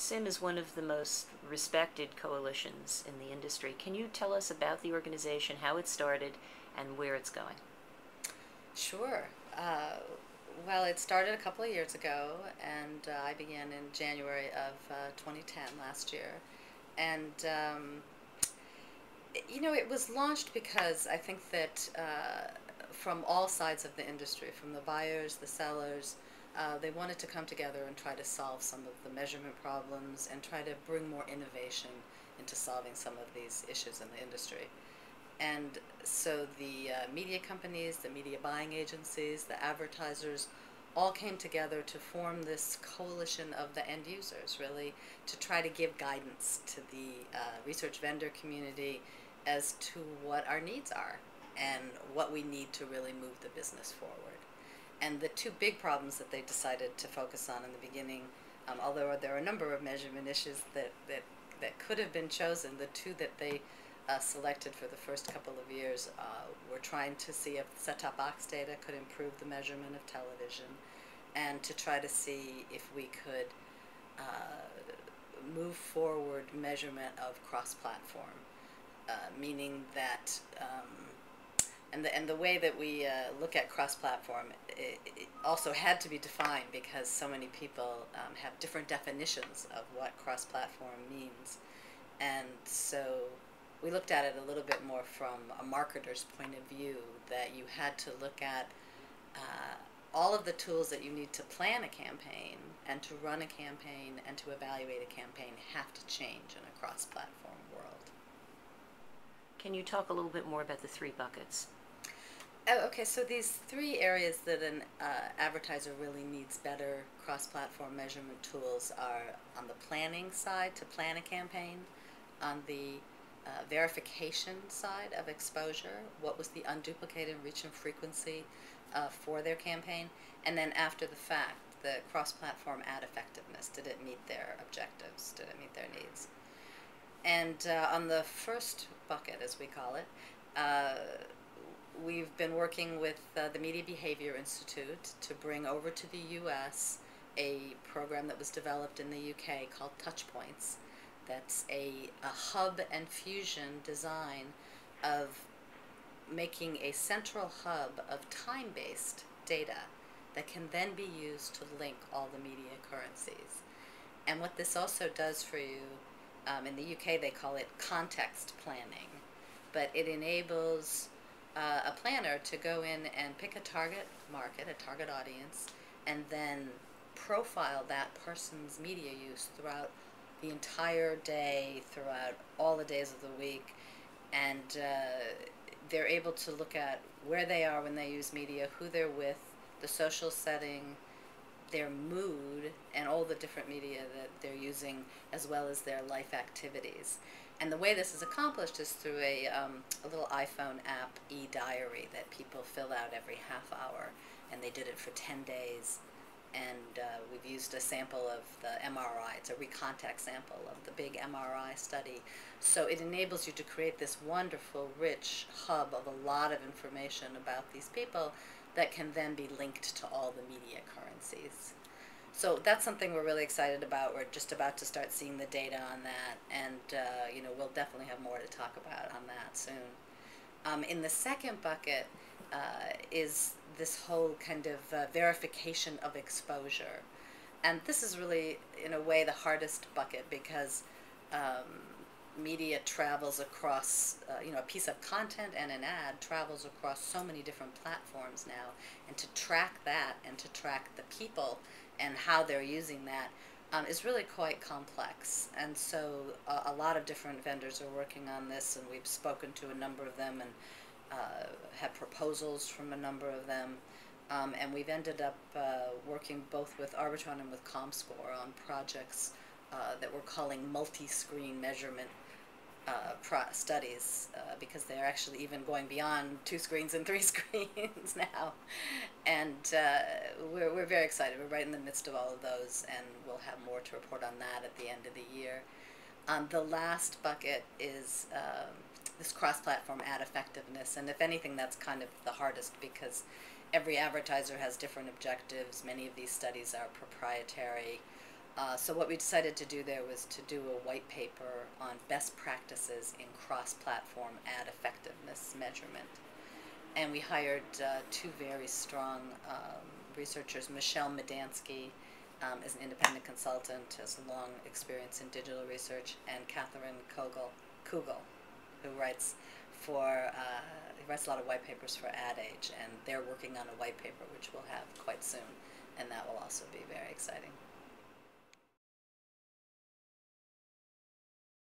CIMM is one of the most respected coalitions in the industry. Can you tell us about the organization, how it started, and where it's going? Sure. Well, it started a couple of years ago, and I began in January of 2010, last year. And, it was launched because I think that from all sides of the industry, from the buyers, the sellers, they wanted to come together and try to solve some of the measurement problems and try to bring more innovation into solving some of these issues in the industry. And so the media companies, the media buying agencies, the advertisers all came together to form this coalition of the end users, really, to try to give guidance to the research vendor community as to what our needs are and what we need to really move the business forward. And the two big problems that they decided to focus on in the beginning, although there are a number of measurement issues that could have been chosen, the two that they selected for the first couple of years were trying to see if set-top box data could improve the measurement of television, and to try to see if we could move forward measurement of cross-platform, meaning that and the way that we look at cross-platform, it also had to be defined because so many people have different definitions of what cross-platform means. And so we looked at it a little bit more from a marketer's point of view, that you had to look at all of the tools that you need to plan a campaign and to run a campaign and to evaluate a campaign have to change in a cross-platform world. Can you talk a little bit more about the three buckets? Oh, okay, so these three areas that an advertiser really needs better cross-platform measurement tools are on the planning side, to plan a campaign, on the verification side of exposure, what was the unduplicated reach and frequency for their campaign, and then after the fact, the cross-platform ad effectiveness. Did it meet their objectives? Did it meet their needs? And on the first bucket, as we call it, we've been working with the Media Behavior Institute to bring over to the U.S. a program that was developed in the U.K. called Touchpoints. That's a hub and fusion design of making a central hub of time-based data that can then be used to link all the media currencies. And what this also does for you, in the UK they call it context planning, but it enables a planner to go in and pick a target market, a target audience, and then profile that person's media use throughout the entire day, throughout all the days of the week, and they're able to look at where they are when they use media, who they're with, the social setting, their mood, and all the different media that they're using, as well as their life activities. And the way this is accomplished is through a little iPhone app, e-diary, that people fill out every half hour, and they did it for 10 days. And we've used a sample of the MRI. It's a recontact sample of the big MRI study. So it enables you to create this wonderful, rich hub of a lot of information about these people that can then be linked to all the media currencies. So that's something we're really excited about. We're just about to start seeing the data on that, and we'll definitely have more to talk about on that soon. In the second bucket is this whole kind of verification of exposure. And this is really, in a way, the hardest bucket because media travels across, a piece of content and an ad travels across so many different platforms now. And to track that and to track the people and how they're using that is really quite complex. And so a lot of different vendors are working on this, and we've spoken to a number of them and had proposals from a number of them, and we've ended up working both with Arbitron and with ComScore on projects that we're calling multi-screen measurement studies, because they're actually even going beyond 2 screens and 3 screens now. And we're very excited. We're right in the midst of all of those, and we'll have more to report on that at the end of the year. The last bucket is this cross-platform ad effectiveness, and if anything, that's kind of the hardest because every advertiser has different objectives. Many of these studies are proprietary. So what we decided to do there was to do a white paper on best practices in cross-platform ad effectiveness measurement. And we hired two very strong researchers. Michelle Medansky is an independent consultant, has a long experience in digital research, and Catherine Kugel, who writes a lot of white papers for Ad Age, and they're working on a white paper which we'll have quite soon, and that will also be very exciting.